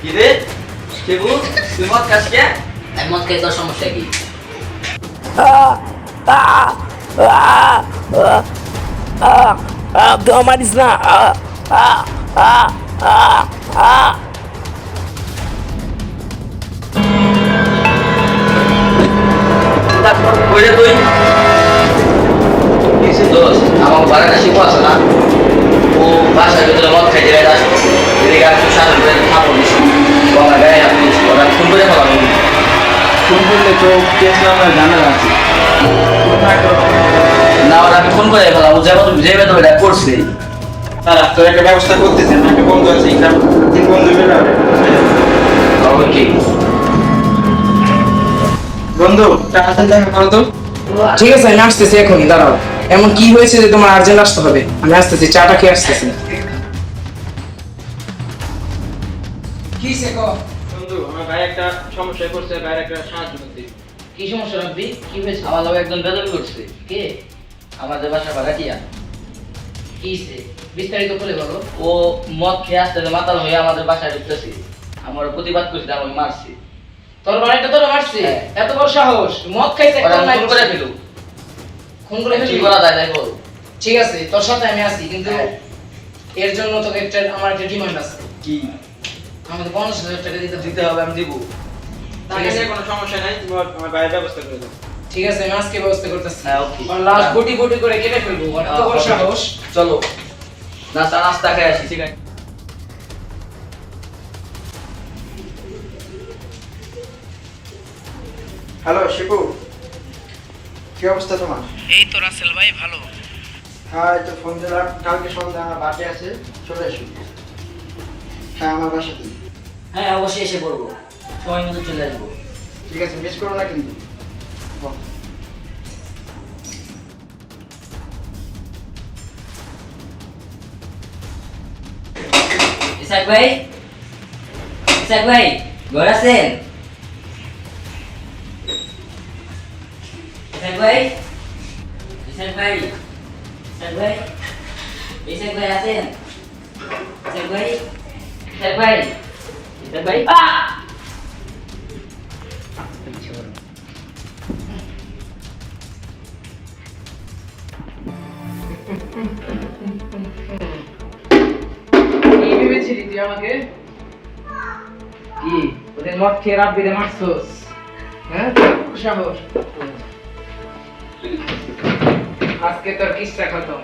কিরে শিবু তুই মদ খাস কে? আমি মদ খাই, তোর সমস্যা কি? মারিস না। কইরে তুই কিছু দোষ আমার বাড়িটা শিবু আছে না, ও বাসার ভিতরে মদ খাইতে গেছে আসতো, এদিকে আর একটু সামনে করে খাবো দিছি, গলা গায়ে হাত দিয়েছি, ওরা ফোন করে ফেলাম। ফোন করলে তো কেস নাম্বার জানা আছে না, ওরা আমি ফোন করে ফেলাম, ও যেমন যেভাবে তো এটা করছে। তারা তো একটা ব্যবস্থা করতেছেন, একটা বন্ধু আছে এখানে, তিন বন্ধু মিলে ওকে বন্ধু টাকা দেখা করো তো। ঠিক আছে, আমি আসতেছি এখনই, দাঁড়াও। এমন কি হয়েছে যে তোমার আর্জেন্ট আসতে হবে? আমি আসতেছি, চাটা খেয়ে আসতেছি। কি সে কো? বন্ধু আমার ভাই একটা সমস্যায় পড়ছে, ভাইয়ের একটা সাহায্য করতে। কি সমস্যা রাখবি? কি হয়েছে? আমার লোক একজন বেদবি করছে, কে? আমাদের বাসা ভাড়াটিয়া। কি হয়েছে? বিস্তারিত বলে বলো। ও মদ খেয়ে আসতে মাতাল হয়ে আমাদের বাসায় ঢুকতেছে, আমার প্রতিবাদ করছে, আমাকে মারছে। তোর বাড়িটা তোর মারছে? হ্যাঁ। এত বড় সাহস! মদ খাইছে ওরা একটা নাই ফোন করে ফেলু, খুন করে কি ফেলবি? করা যায় তাই বল। ঠিক আছে, তোর সাথে আমি আছি, কিন্তু হ্যাঁ। এর জন্য তোকে আমার একটা ডিমান্ড আছে। কি আমাকে 50,000 টাকা দিতে হবে। দিতে হবে? আমি দিব। ঠিক আছে, কোনো সমস্যা নাই, তুমি আমার ভাইয়ের ব্যবস্থা করে দাও। ঠিক আছে, আমি আজকে ব্যবস্থা করতেছি। হ্যাঁ, ওকে। ওর লাশ বটি বটি করে কেটে ফেলবো। ওর এত বড় সাহস! চলো নাস্তা খেয়ে আসি, ঠিক আছে? হ্যালো শিবু, কি অবস্থা তোমার? এই তো রাসেল ভাই, ভালো। হ্যাঁ এই তো ফোন দিলাম, কালকে সন্ধ্যা আমার বাসে আছে, চলে এসো। হ্যাঁ আমার বাসাতে। হ্যাঁ, অবশ্যই এসে পড়বো, সময় মতো চলে আসবো। ঠিক আছে, মিস করো না কিন্তু। বাহ। ইসাক ভাই, ইসাক ভাই, ঘর আছেন? ইসাক ভাই, ইসাক ভাই, ইসাক ভাই, ইসাক ভাই আছেন? ইসাক ভাই, ইসাক ভাই, ইসাক ভাই, কি ভেবেছিলি তুই আমাকে? কি ওদের মদ খেয়ে রাব্বিরে মারছস? হ্যাঁ, সাহস! আজকে তোর কিস্সা খতম।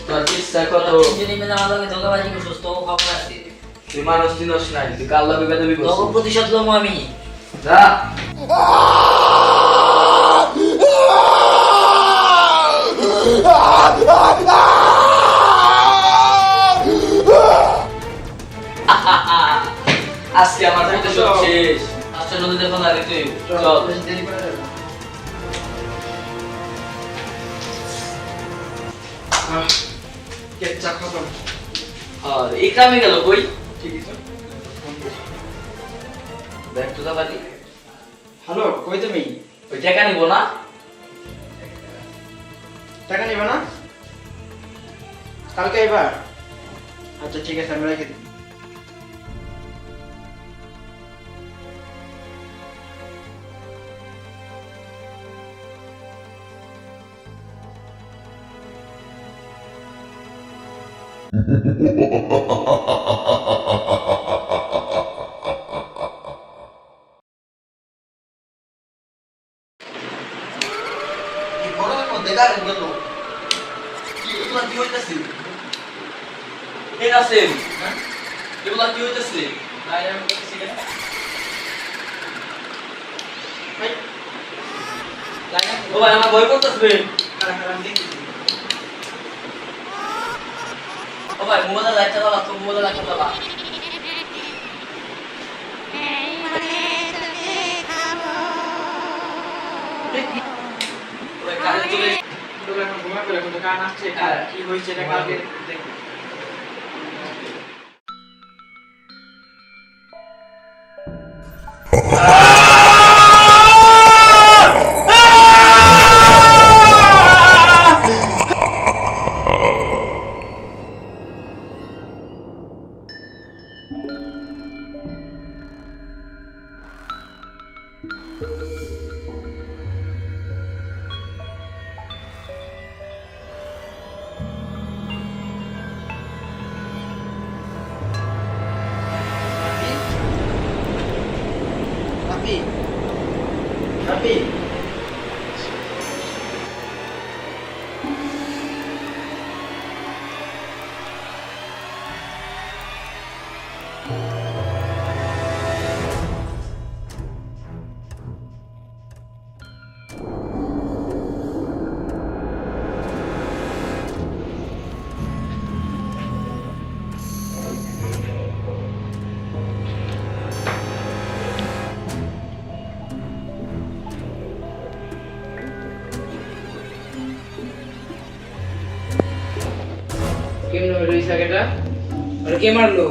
তোর কিচ্ছা কত? তিনজনে মিলে আমার লগে ধোঁকাবাজি করছিস, তোকে খবর আছে। তুই মানুষ চিনস নাই, তুই কার লগে বেদবি তোকে করছিস? প্রতিশোধ লমো আমি। যা। আজকে আমার প্রতিশোধ শেষ। আজকে নদীতে ফোন আগে তুই চল। বেশি দেরি করে যাবে না। কেচ্চা খতম। আর ইকরামে গেল কই? ঠিকই তো। দেখ তো দাদি, হ্যালো, কই তুমি? ওই টাকা নিবো না? টাকা নিবে না? কালকে এবার? আচ্ছা ঠিক আছে, আমি রেখে দিই। এই গরমের মধ্যে কারে গেল? এগুলা কি হইতাছে? এই নাসিম, এগুলা কি হইতাছে? ভাই আমি বলছি না। ভাই লাইন ও ভাই, আমার ভয় করতেছে। আমি দেখতেছি। ও ভাই, মোবাইলে লাইটটা জ্বালা, তোর মোবাইলে লাইটটা জ্বালা। ও ভাই, কারেন্ট চলে এসেছে। তোর এখন ঘুমাতে হবে, এখন তো গান আসছে, কি হয়েছে এটা কালকে দেখবো। রাব্বি কেমন হলো এই জায়গাটা? আর কে মারলো?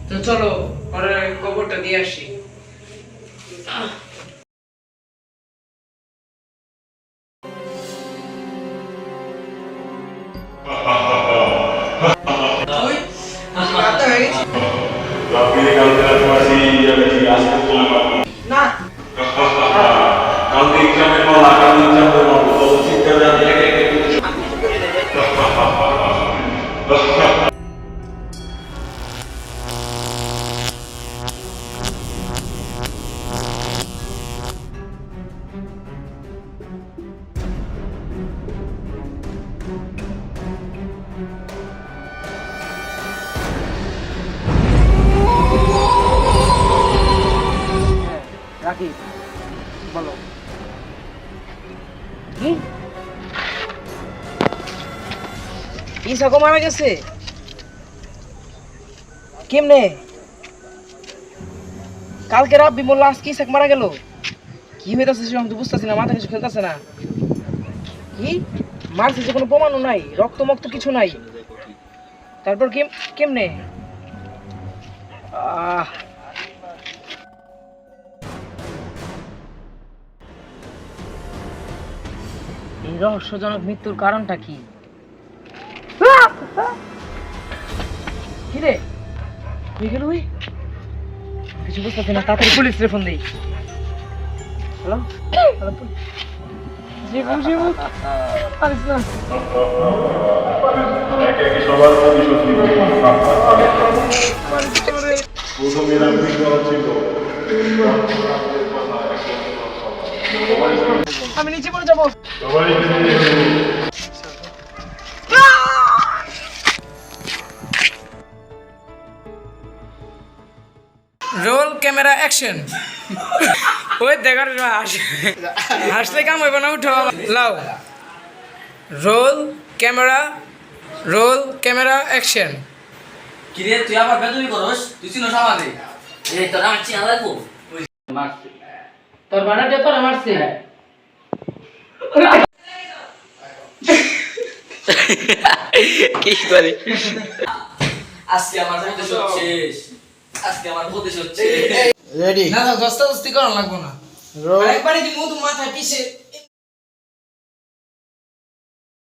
তো চলো ওর খবরটা দিয়ে আসি। Tapi kalau tidak masih ada di aspek kelemahan. না Kalau tidak memang akan mencapai waktu kita dan রাখি বলো কি ইসাকো মারা গেছে কেমনে কালকে রাব্বি বললো আজকে ইসাক মারা গেল কি হইতাছে সে আমি তো বুঝতেছি না মাথা কিছু খেলতেছে না কি মারছে যে কোনো প্রমাণও নাই রক্ত মক্ত কিছু নাই তারপর কেমনে এই রহস্যজনক মৃত্যুর কারণটা কি রে হয়ে গেল ওই কিছু বুঝতেছি না তাড়াতাড়ি পুলিশে ফোন দিই হ্যালো হ্যালো জীবু জীবু পারিস না একে সবার প্রতিশোধ প্রথমে আমি করা ছিল আমি নিচে পড়ে যাবো সবাই রোল ক্যামেরা অ্যাকশন ওই দেখার হাসলে কাম হইব না উঠো লাও রোল ক্যামেরা অ্যাকশন কিরে তুই আবার বেদবি করস তুই চিনোস আমারে এই তোর আমার চিনা লাগবো মারছে তোর বাড়াটা তোর মারছে কি করে আজকে আমার প্রতিশোধ শেষ আজকে আমার প্রতিশোধ শেষ রেডি না দস্তা দস্তি করা লাগবো না রোল একবারে কি মুখ মাথা পিছে